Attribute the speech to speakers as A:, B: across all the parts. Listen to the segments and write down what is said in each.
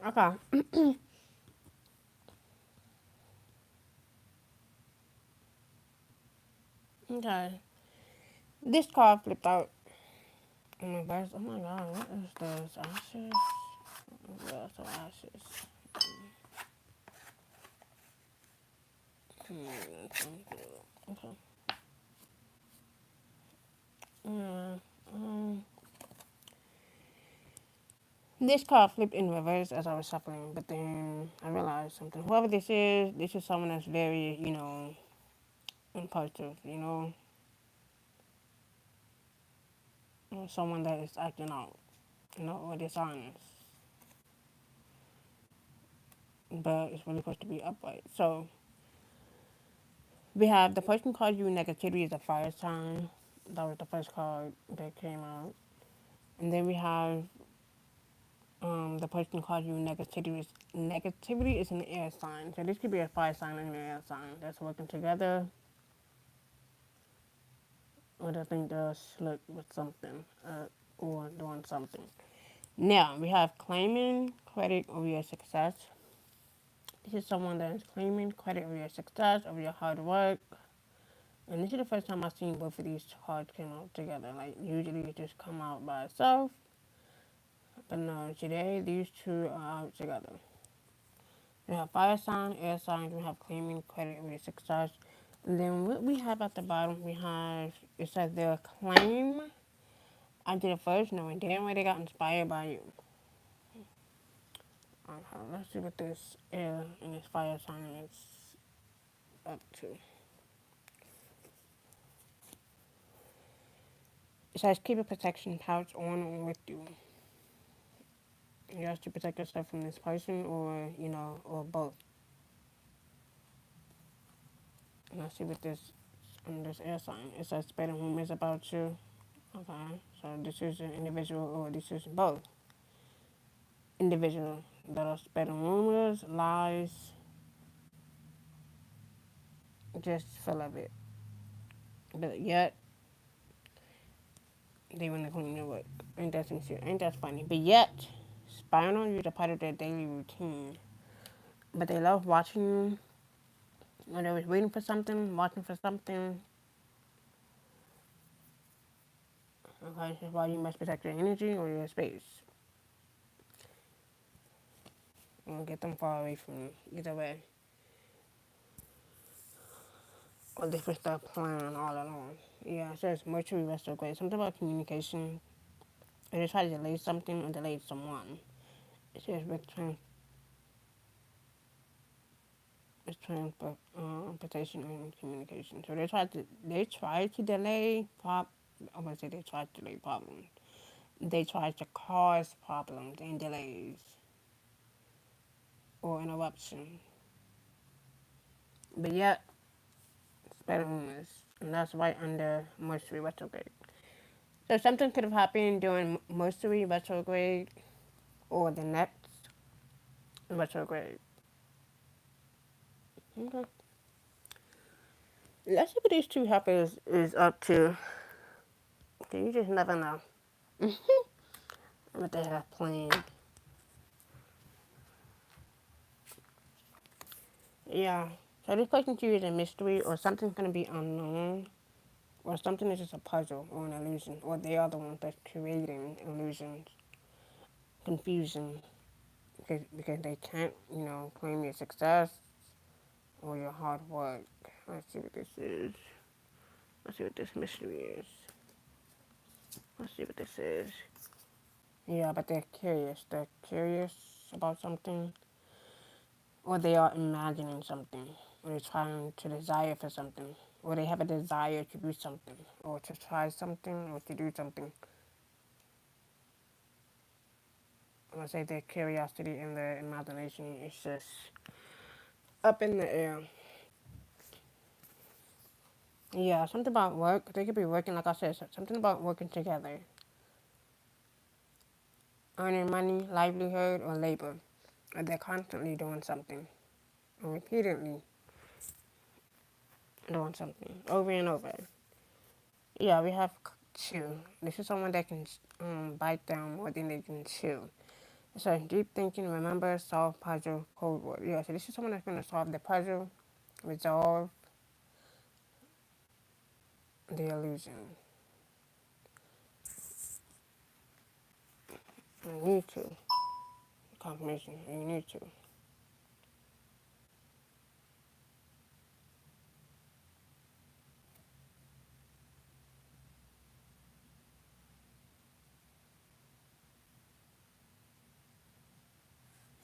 A: Okay. Okay. This card flipped out in reverse. Oh my god, what is this? Ashes? Yeah, so ashes. Okay. Yeah. Um, this card flipped in reverse as I was shuffling, but then I realized something. Whoever this is someone that's very, impulsive, someone that is acting out, or dishonest, but it's really supposed to be upright. So we have the person called you negativity is a fire sign. That was the first card that came out. And then we have the person called you negativity is an air sign. So this could be a fire sign and an air sign that's working together. Or they think they'll slick with something or doing something. Now we have claiming credit over your success. This is someone that is claiming credit over your success, over your hard work. And this is the first time I've seen both of these cards come out together. Like usually it just come out by itself. But no, today these two are out together. We have fire sign, air signs, we have claiming credit over your success. And then what we have at the bottom, we have, it says their claim. I did it first, knowing damn well they got inspired by you. Okay, let's see what this air and this fire sign is up to. It says keep a protection pouch on or with you. You have to protect yourself from this person or, or both. And let's see what this air sign. It says spreading rumors about you. Okay, so this is an individual or this is both. Individual that are spreading rumors, lies, just full of it. But yet, they want to clean your work. Ain't that sincere? Ain't that funny? But yet, spying on you is a part of their daily routine. But they love watching you when they're always waiting for something, watching for something. Okay, this is why you must protect your energy or your space. And get them far away from you, either way. Or they could start playing all along. Yeah, it says Mercury retrograde. Something about communication. Or they try to delay something or delay someone. It says with transportation and communication. So they try to delay I'm gonna say they try to delay problems. They try to cause problems and delays or interruption. But yet, it's better rumors. And that's right under Mercury retrograde. So something could have happened during Mercury retrograde or the next retrograde. Okay. Let's see what these two helpers is up to. Okay, you just never know what they have planned. Yeah. So this person to you is a mystery or something's gonna be unknown. Or something is just a puzzle or an illusion. Or they are the ones that's creating illusions. Confusion. Because they can't, claim your success or your hard work. Let's see what this is. Let's see what this mystery is. Let's see what this is. Yeah, but they're curious. They're curious about something. Or they are imagining something. Or they're trying to desire for something. Or they have a desire to do something. Or to try something. Or to do something. I'm going to say their curiosity and their imagination is just up in the air. Yeah, something about work. They could be working, like I said, something about working together. Earning money, livelihood, or labor. Or they're constantly doing something. Or repeatedly doing something. Over and over. Yeah, we have chew. This is someone that can bite down more than they can chew. So deep thinking, remember, solve puzzle, code word. Yeah, so this is someone that's going to solve the puzzle, resolve the illusion. You need to. Confirmation, you need to.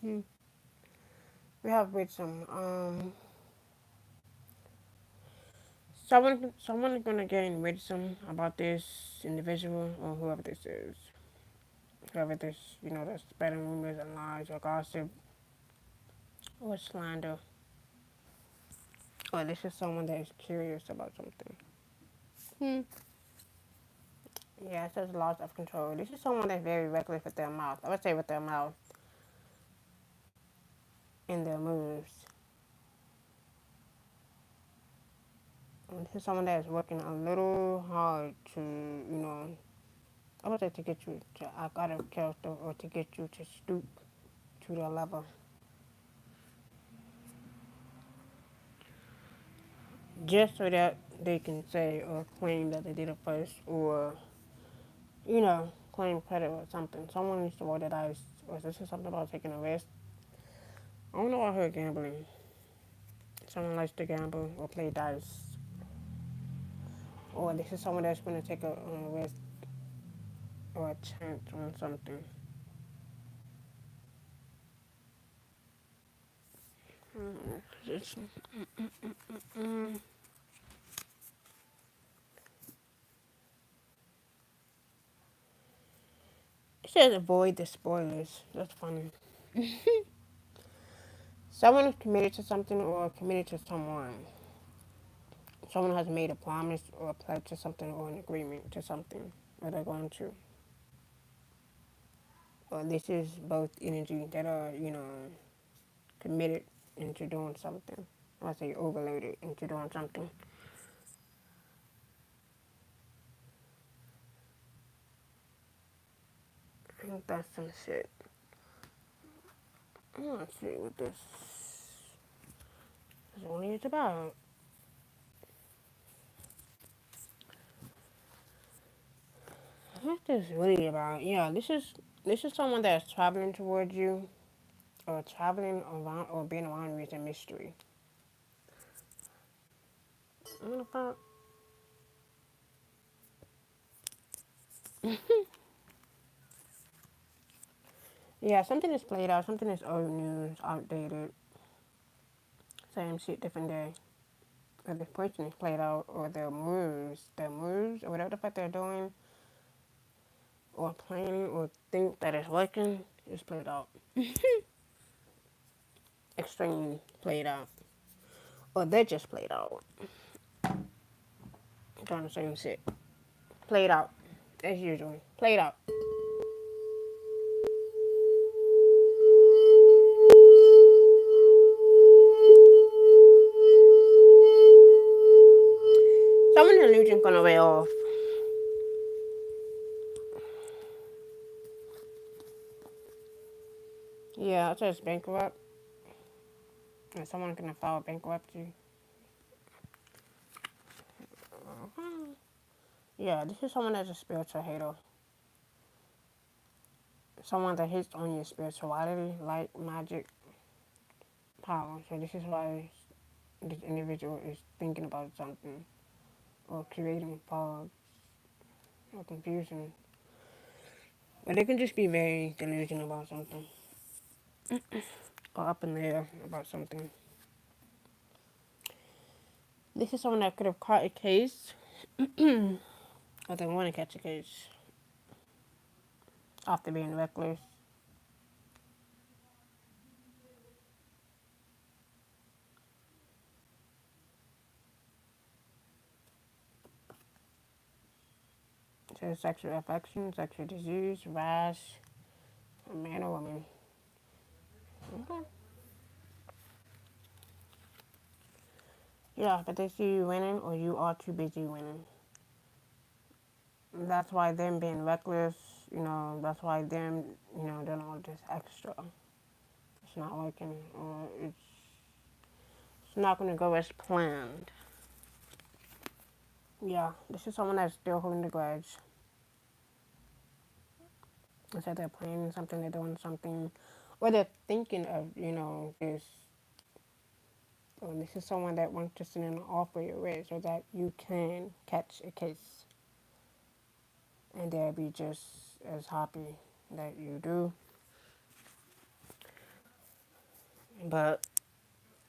A: Hmm. We have with some, someone is going to gain wisdom about this individual or whoever this is. Whoever this, that's spreading rumors and lies or gossip or slander. Or this is someone that is curious about something. Hmm. Yeah, it says loss of control. This is someone that's very reckless with their mouth. I would say with their mouth and their moves. And this is someone that is working a little hard to, I would say to get you to act out of character or to get you to stoop to their level. Just so that they can say or claim that they did it first or, claim credit or something. Someone needs to roll the dice. Or this is something about taking a risk. I don't know. I heard gambling. Someone likes to gamble or play dice. Or this is someone that's going to take a risk or a chance on something. It's, it says avoid the spoilers. That's funny. Someone is committed to something or committed to someone. Someone has made a promise or a pledge to something or an agreement to something or they're going to. Or this is both energy that are, committed into doing something. I say overloaded into doing something. I think that's some shit. Let's see what this one is about. What this really about? Yeah, this is someone that's traveling towards you, or traveling around, or being around you is a mystery. What about? Yeah, something is played out. Something is old news, outdated. Same shit, different day. Or this person is played out, or their moves, or whatever the fuck they're doing, or planning, or think that it's working, is played out. Extremely played out. Or they're just played out. Doing the same shit. Played out. As usual. Played out. Someone's illusion gonna wear off. Yeah, it says bankrupt. And someone gonna file bankruptcy. Yeah, this is someone that's a spiritual hater. Someone that hits on your spirituality, light, magic, power. So this is why this individual is thinking about something or creating fog or confusion. But they can just be very delusional about something or up in the air about something. This is someone that could have caught a case or they want to catch a case after being reckless. So sexual affection, sexual disease, rash, a man or woman. Okay. Yeah, but they see you winning or you are too busy winning. That's why them being reckless that's why them, doing all this extra. It's not working, or it's not going to go as planned. Yeah, this is someone that's still holding the grudge. It's like they're planning something, they're doing something, or they're thinking of, this. Or this is someone that wants to send an offer your way so that you can catch a case. And they'll be just as happy that you do. But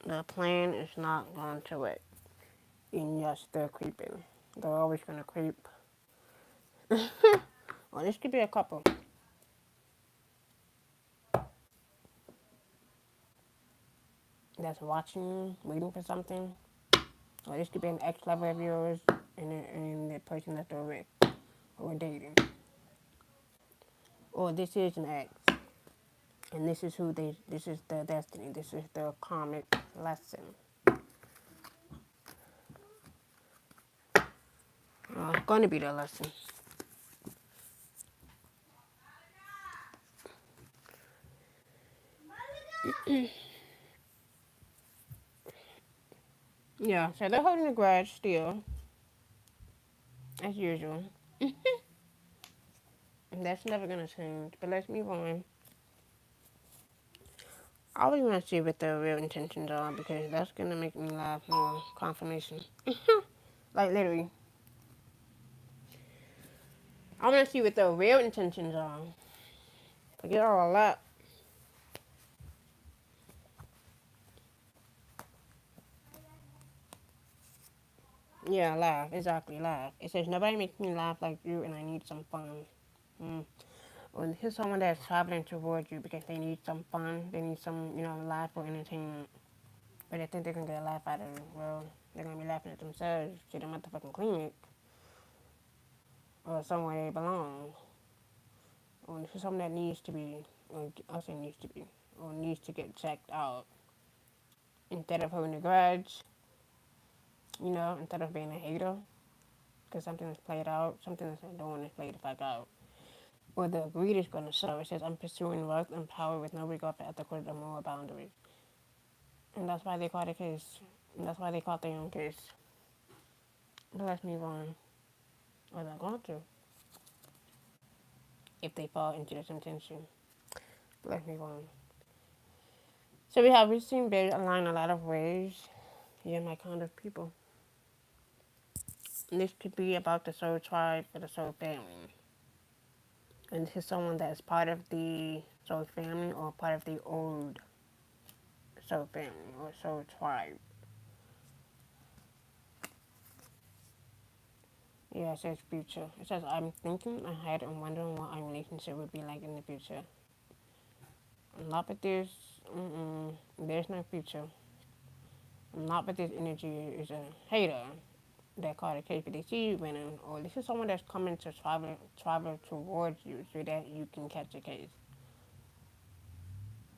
A: the plan is not going to work. And yes, they're creeping. They're always going to creep. Well, this could be a couple that's watching you, waiting for something. Or this could be an ex-lover of yours and the person that they're with or dating. Or this is an ex. And this is their destiny. This is their karmic lesson. It's going to be their lesson. Yeah, so they're holding a grudge still, as usual. And that's never going to change. But let's move on. I really want to see what their real intentions are because that's going to make me laugh more. Confirmation. Like, literally. I want to see what their real intentions are. Forget all that. Yeah, laugh. Exactly, laugh. It says, nobody makes me laugh like you and I need some fun. Mm. Well, here's someone that's traveling towards you because they need some fun. They need some, laugh or entertainment. But they think they can get a laugh out of it. Well, they're going to be laughing at themselves. See them at the fucking clinic. Or somewhere they belong. Or this is something that needs to be, or I'll say needs to be, or needs to get checked out. Instead of holding a grudge, instead of being a hater. Because something is played out, something that's not doing is played the fuck out. Or the greed is going to show. It says, I'm pursuing wealth and power with no regard for ethical or moral boundaries. And that's why they caught a case. And that's why they caught their own case. But let's move on. Or they're going to. If they fall into this intention. But let's move on. So we have recently been aligned a lot of ways. You're my kind of people. And this could be about the soul tribe or the soul family. And this is someone that is part of the soul family or part of the old soul family or soul tribe. Yeah, it says future. It says, I'm thinking ahead and wondering what our relationship would be like in the future. Not with this, there's no future. Not with this energy is a hater that caught a case, but they see you winning. Or this is someone that's coming to travel towards you so that you can catch a case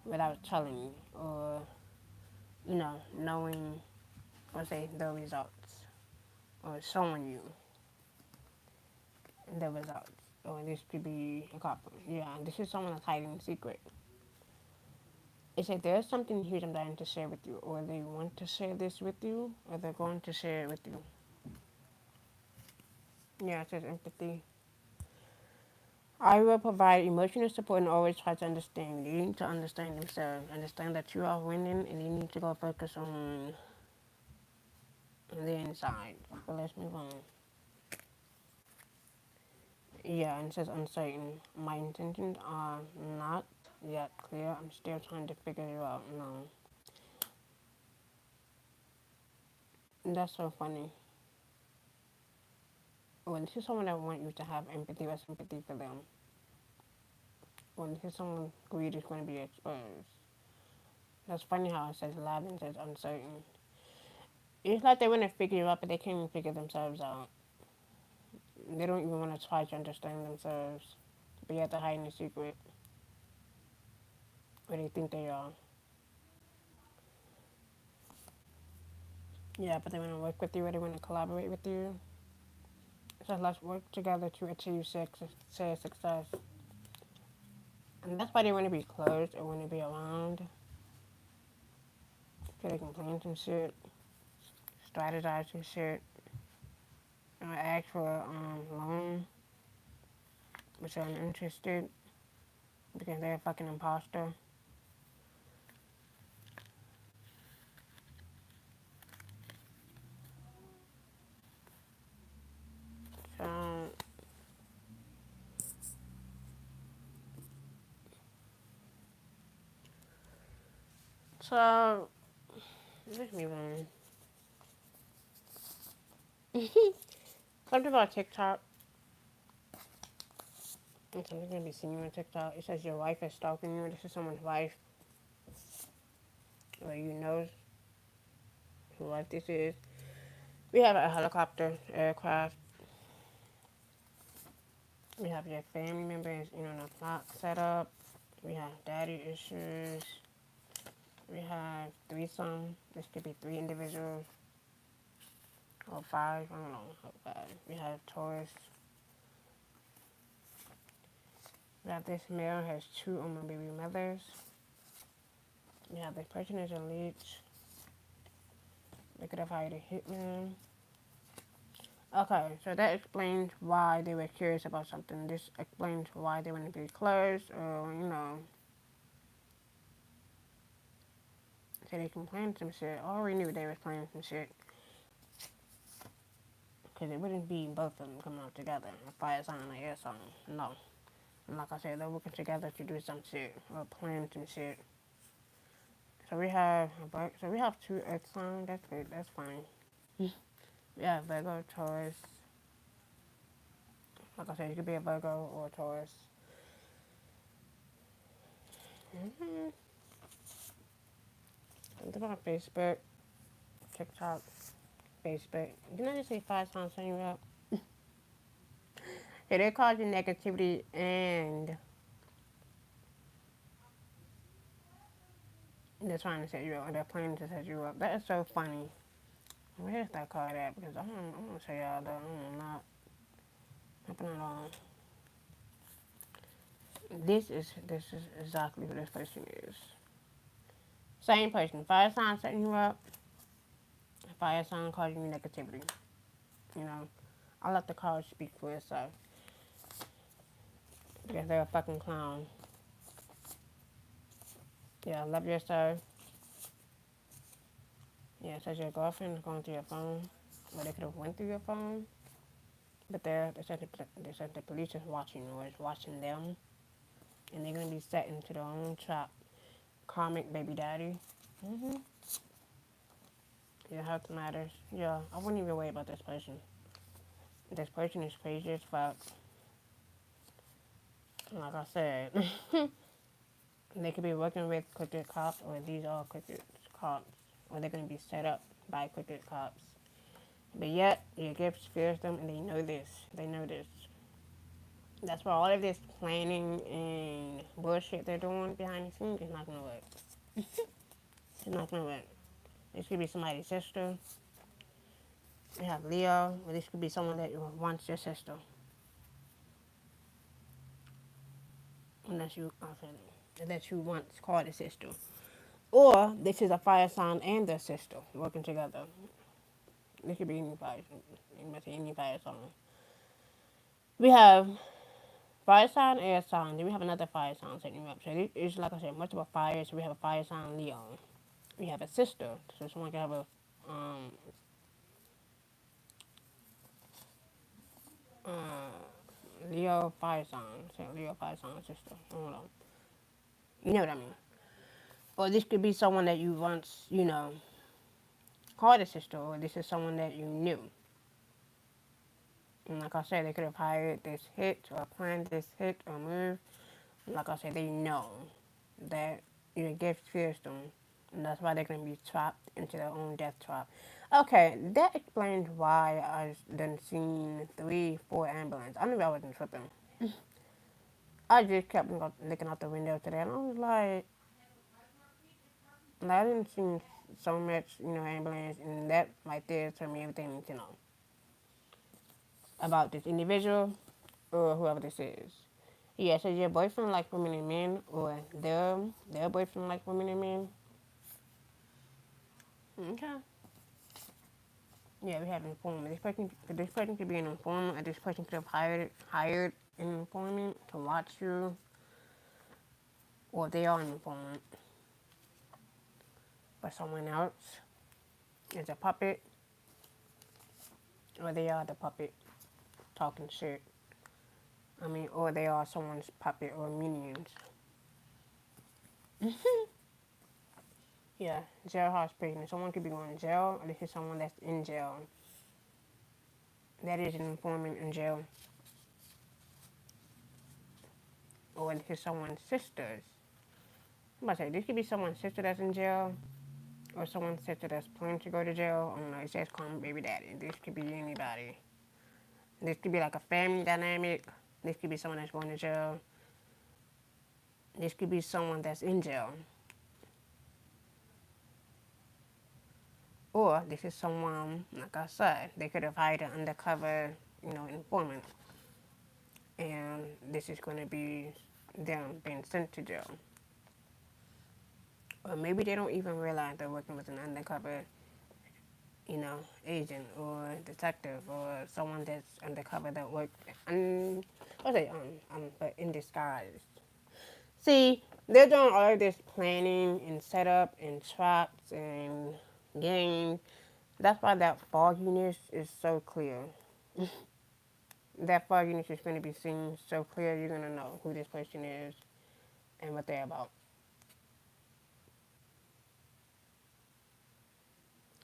A: without telling you or, knowing, or say, the results or showing you the results. Or this could be a couple. Yeah, this is someone that's hiding a secret. It's like there's something huge I'm dying to share with you, or they want to share this with you, or they're going to share it with you. Yeah, it says empathy. I will provide emotional support and always try to understand. They need to understand themselves, understand that you are winning, and they need to go focus on the inside. But let's move on. Yeah, and it says uncertain. My intentions are not yet clear. I'm still trying to figure it out. No. And that's so funny. Well, this is someone that want you to have empathy or sympathy for them. Well, this is someone greed is going to be exposed. That's funny how it says lab and says uncertain. It's like they want to figure you out, but they can't even figure themselves out. They don't even want to try to understand themselves. But yet they're hiding a secret. Or they think they are. Yeah, but they want to work with you or they want to collaborate with you. So let's work together to achieve success. And that's why they want to be closed or want to be around. So they can plan some shit, strategize some shit, or ask for a loan, which I'm interested because they're a fucking imposter. So, so let's move on. Something about TikTok. And something's gonna be seeing you on TikTok. It says your wife is stalking you. This is someone's wife, or you know who wife this is. We have a helicopter, aircraft. We have your family members, the clock set up. We have daddy issues. We have threesome. This could be three individuals or five. I don't know. Five. We have Taurus. We have this male has two or more baby mothers. We have this person is a leech. They could have hired a hitman. Okay, so that explains why they were curious about something. This explains why they want to be closed, or so they can plan some shit. I already knew they was planning some shit, because it wouldn't be both of them coming out together, a fire sign and an air sign. No. And like I said, they're working together to do some shit or plan some shit. So we have two earth signs. That's good. That's fine. We have Virgo, Taurus. Like I said, you could be a Virgo or a Taurus. Mm-hmm. Think about Facebook, TikTok, Facebook. Didn't I just say five signs setting you up? Hey, they cause you negativity and they're trying to set you up, or they're planning to set you up. That is so funny. Where's that card at? Because I'm gonna say y'all that I'm not happening at all. This is exactly who this person is. Same person. Fire sign setting you up. Fire sign causing you negativity. You know, I let the cards speak for itself because they're a fucking clown. Yeah, love yourself. Yeah, it says your girlfriend is going through your phone. Well, they could have went through your phone, but they said the police is watching or is watching them, and they're gonna be set into their own trap. Karmic baby daddy. Mhm. Your health matters. Yeah, I wouldn't even worry about this person. This person is crazy as fuck. Like I said, they could be working with crooked cops, or these are crooked cops, or they're gonna be set up by crooked cops. But yet, your gift scares them, and they know this. They know this. That's why all of this planning and bullshit they're doing behind the scenes is not gonna work. It's not gonna work. This could be somebody's sister. You have Leo, or this could be someone that wants your sister. Unless you once called a sister. Or this is a fire sign and their sister working together. This could be any fire, any fire sign. We have fire sign, air sign. Then we have another fire sign setting up. So it's like I said, much of a fire. So we have a fire sign, Leo. We have a sister. So someone can have a Leo fire sign. So Leo fire sign sister. I don't know. You know what I mean? Or this could be someone that you once, called a sister, or this is someone that you knew. And like I said, they could have hired this hit or planned this hit or move. And like I said, they know that your gift fears them. And that's why they're going to be trapped into their own death trap. Okay, that explains why I done seen 3, 4 ambulance. I knew I wasn't tripping. I just kept looking out the window today, and I was like I didn't see so much, ambulance, and that right there told me everything I need to know about this individual or whoever this is. Yeah, so your boyfriend like women and men, or their boyfriend like women and men. Okay. Yeah, we have informant. This person could be an informant, or this person could have hired an informant to watch you, or they are an informant for someone else. Is a puppet, or they are the puppet talking shit. I mean, or they are someone's puppet or minions. Yeah, jailhouse prison. Someone could be going to jail, or this is someone that's in jail. That is an informant in jail. Or this is someone's sisters. I'm about to say, this could be someone's sister that's in jail, or someone's sister that's planning to go to jail. I don't know, it says call me baby daddy. This could be anybody. This could be like a family dynamic. This could be someone that's going to jail. This could be someone that's in jail. Or this is someone, like I said, they could have hired an undercover, informant. And this is going to be them being sent to jail. Or maybe they don't even realize they're working with an undercover, agent or detective or someone that's undercover that worked, but in disguise. See, they're doing all of this planning and setup and traps and games. That's why that fogginess is so clear. That fogginess is going to be seen so clear, you're going to know who this person is and what they're about.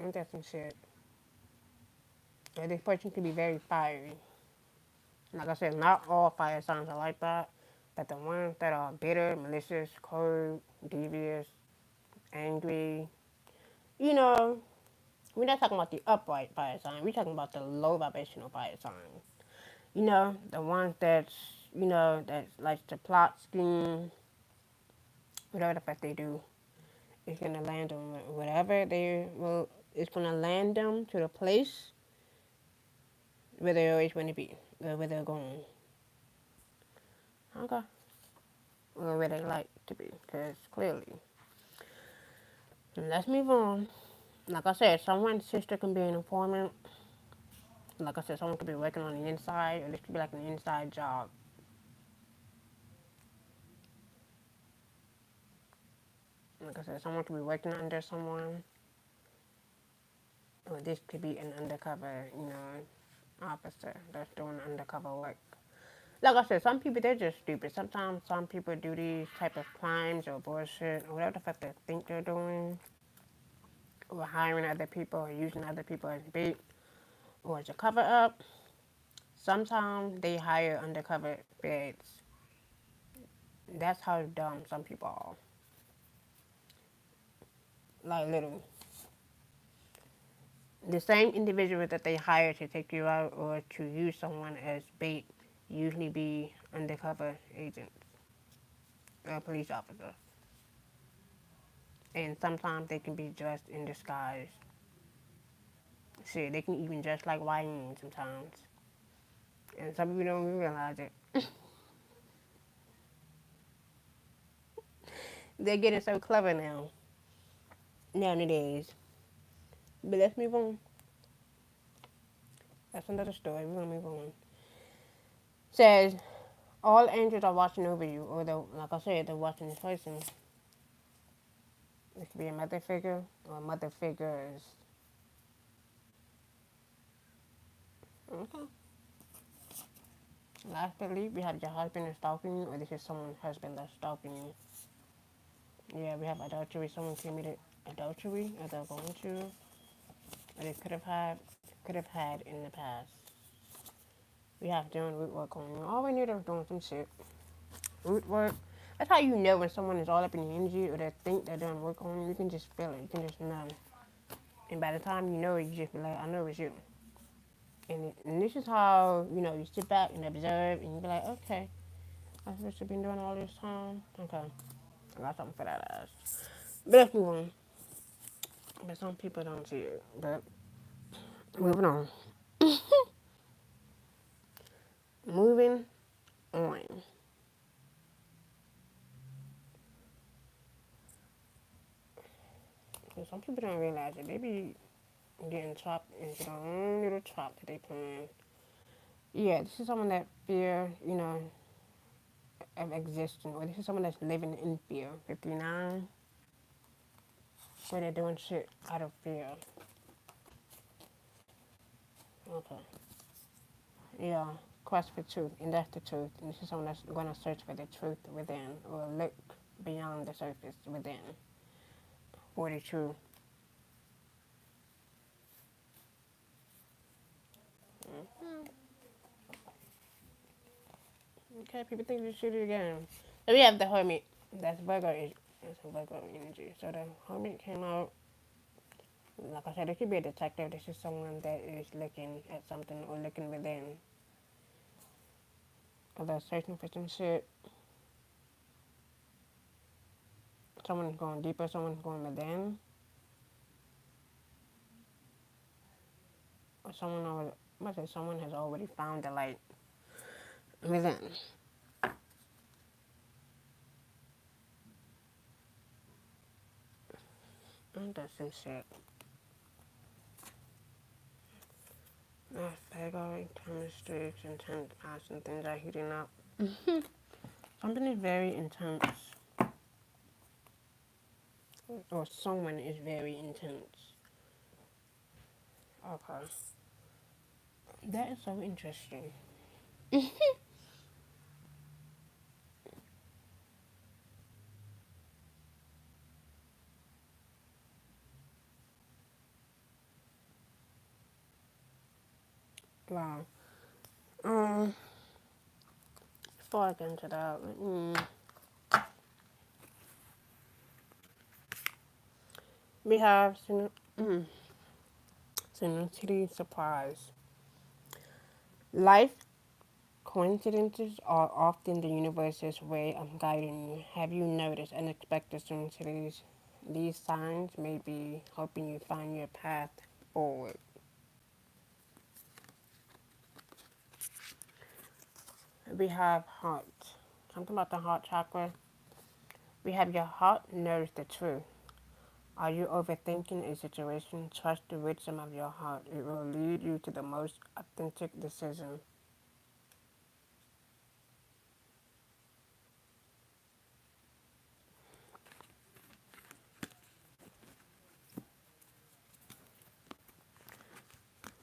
A: And that's some shit. And this person can be very fiery. Like I said, not all fire signs are like that, but the ones that are bitter, malicious, cold, devious, angry, you know, we're not talking about the upright fire sign. We're talking about the low vibrational fire signs. The ones that likes to plot, scheme, whatever the fuck they do, it's gonna land them whatever they will. It's gonna land them to the place where they always want to be, or where they're going. Okay, or where they like to be, because clearly. Let's move on. Like I said, someone's sister can be an informant. Like I said, someone could be working on the inside, or this could be like an inside job. Like I said, someone could be working under someone, or this could be an undercover, officer that's doing undercover work. Like I said, some people, they're just stupid. Sometimes some people do these type of crimes or bullshit or whatever the fuck they think they're doing, or hiring other people or using other people as bait or as a cover up. Sometimes they hire undercover feds. That's how dumb some people are. Like literally. The same individual that they hire to take you out or to use someone as bait usually be undercover agents or police officers. And sometimes they can be dressed in disguise. Shit, they can even dress like whining sometimes. And some people don't realize it. They're getting so clever nowadays. But let's move on. That's another story. We're gonna move on. Says all angels are watching over you, or like I said, they're watching this person. It could be a mother figure or mother figures. Okay. Last but least, we have your husband is stalking you, or this is someone's husband that's stalking you. Yeah, we have adultery. Someone committed adultery, or they're going to, or they could have had in the past. We have doing root work on you. All we need is doing some shit. Root work. That's how you know when someone is all up in the energy, or they think they're doing work on you. You can just feel it. You can just know. And by the time you know it, you just be like, I know it's you. And this is how, you sit back and observe, and you be like, okay, that's what you've been doing all this time. Okay, I got something for that ass. But let's move on. But some people don't see it. But moving on. Moving on. some people don't realize it. They be getting trapped into their own little trap that they plan. Yeah, this is someone that fear, of existing, or this is someone that's living in fear. 59, where they're doing shit out of fear. Okay. Yeah, quest for truth, and that's the truth. And this is someone that's going to search for the truth within, or look beyond the surface within for the truth. Okay, people think you shoot it again. So we have the hermit. That's Virgo. That's a Virgo energy. So the hermit came out. Like I said, it could be a detective. This is someone that is looking at something or looking within. Or they're searching for some shit. Someone's going deeper. Someone's going within. Or someone has already found the light within. And that's some shit. February, chemistry, intense passion, things are heating up. Something is very intense. Or someone is very intense. Okay. That is so interesting. Wow. Um, Before I get into that, we have synchronicity surprise. Life coincidences are often the universe's way of guiding you. Have you noticed unexpected synchronicities? These signs may be helping you find your path forward. We have heart. Something about the heart chakra. We have your heart knows the truth. Are you overthinking a situation? Trust the wisdom of your heart. It will lead you to the most authentic decision.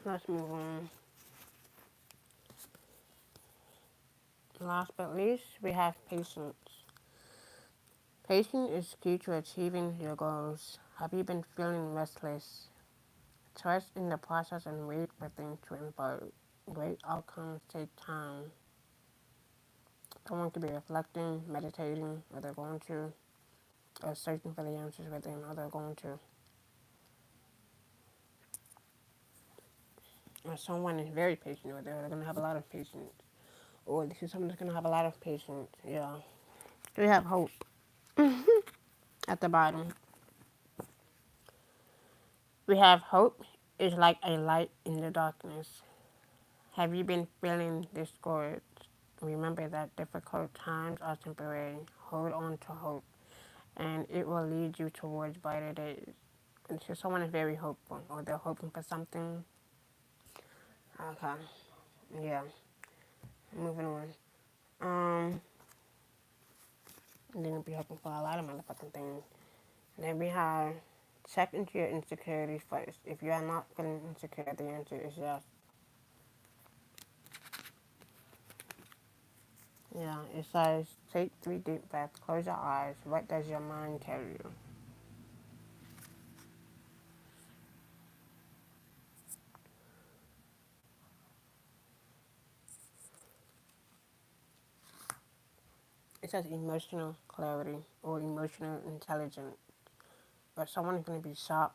A: Let's move on. Last but least, we have patience. Patience is key to achieving your goals. Have you been feeling restless? Trust in the process and wait for things to unfold. Great outcomes take time. Someone could be reflecting, meditating, or they're going to, or searching for the answers within, or they're going to. Or someone is very patient, or they're going to have a lot of patience. Or this is someone that's going to have a lot of patience. Yeah. We have hope at the bottom. We have hope is like a light in the darkness. Have you been feeling discouraged? Remember that difficult times are temporary. Hold on to hope, and it will lead you towards brighter days. And so someone is very hopeful, or they're hoping for something. Okay, yeah. Moving on. Um, They're gonna be hoping for a lot of motherfucking things. And then we have check into your insecurities first. If you are not feeling insecure, the answer is yes. Yeah, it says take 3 deep breaths, close your eyes. What does your mind tell you? It says emotional clarity or emotional intelligence. Or someone is going to be sharp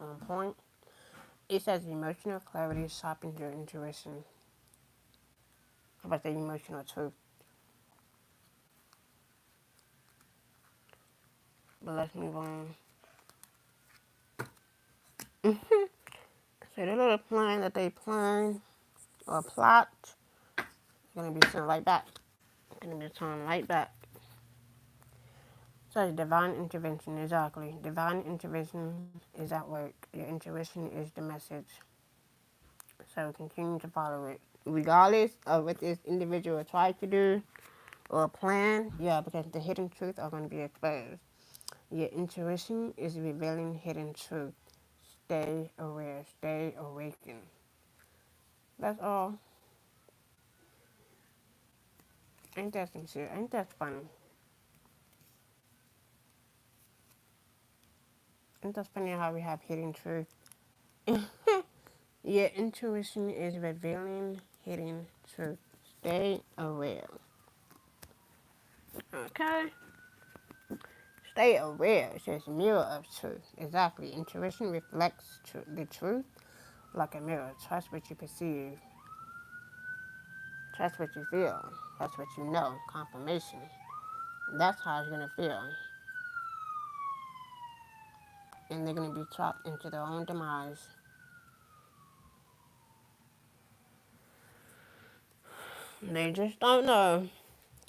A: on point. It says emotional clarity sharpens your intuition. How about the emotional truth? But let's move on. So the little plan that they plan or plot is going to be sent right back. It's going to be turned right back. So divine intervention, exactly. Divine intervention is at work. Your intuition is the message. So continue to follow it. Regardless of what this individual tried to do or plan, yeah, because the hidden truths are going to be exposed. Your intuition is revealing hidden truth. Stay aware, stay awakened. That's all. Ain't that some shit? Ain't that funny? Ain't that funny how we have hidden truth? Your intuition is revealing hidden truth. Stay aware. Okay? Stay aware. It says mirror of truth. Exactly. Intuition reflects the truth like a mirror. Trust what you perceive. Trust what you feel. Trust what you know. Confirmation. That's how it's going to feel. And they're going to be trapped into their own demise. They just don't know.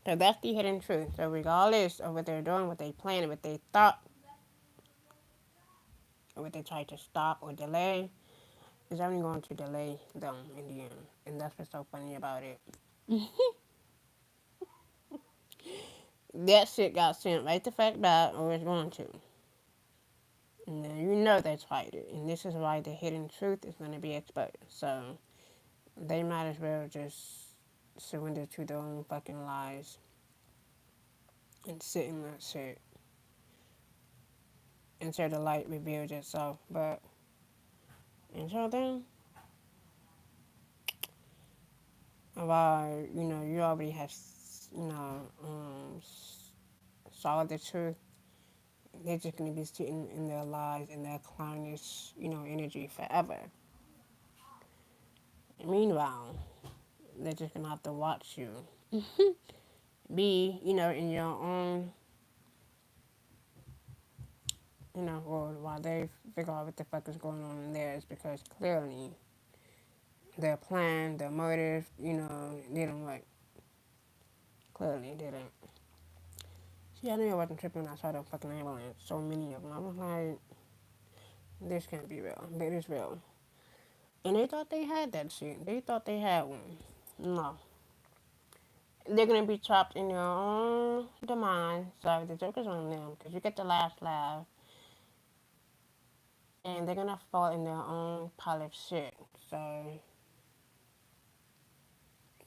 A: So that's the hidden truth. So regardless of what they're doing, what they plan, what they thought, or what they try to stop or delay, is only going to delay them in the end. And that's what's so funny about it. That shit got sent right the fuck back, or it's going to. And then you know they tried it. And this is why the hidden truth is going to be exposed. So they might as well just surrender to their own fucking lies and sit in that shit until the light reveals itself. But until then, while you already have saw the truth, they're just gonna be sitting in their lies and their clownish energy forever. Meanwhile, they're just gonna have to watch you be in your own world while they figure out what the fuck is going on in theirs, because clearly their plan, their motive, didn't work. Clearly it didn't. See, I knew I wasn't tripping when I saw the fucking ambulance. So many of them. I was like, this can't be real. But it's real. And they thought they had that shit. They thought they had one. No. They're gonna be trapped in their own demise. So the joke is on them, because you get the last laugh. And they're gonna fall in their own pile of shit. So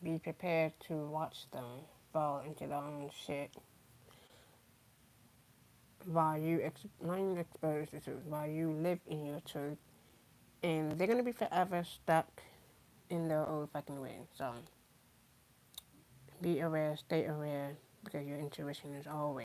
A: be prepared to watch them fall into their own shit while you expose the truth, while you live in your truth. And they're gonna be forever stuck in their old fucking way. So be aware, stay aware, because your intuition is always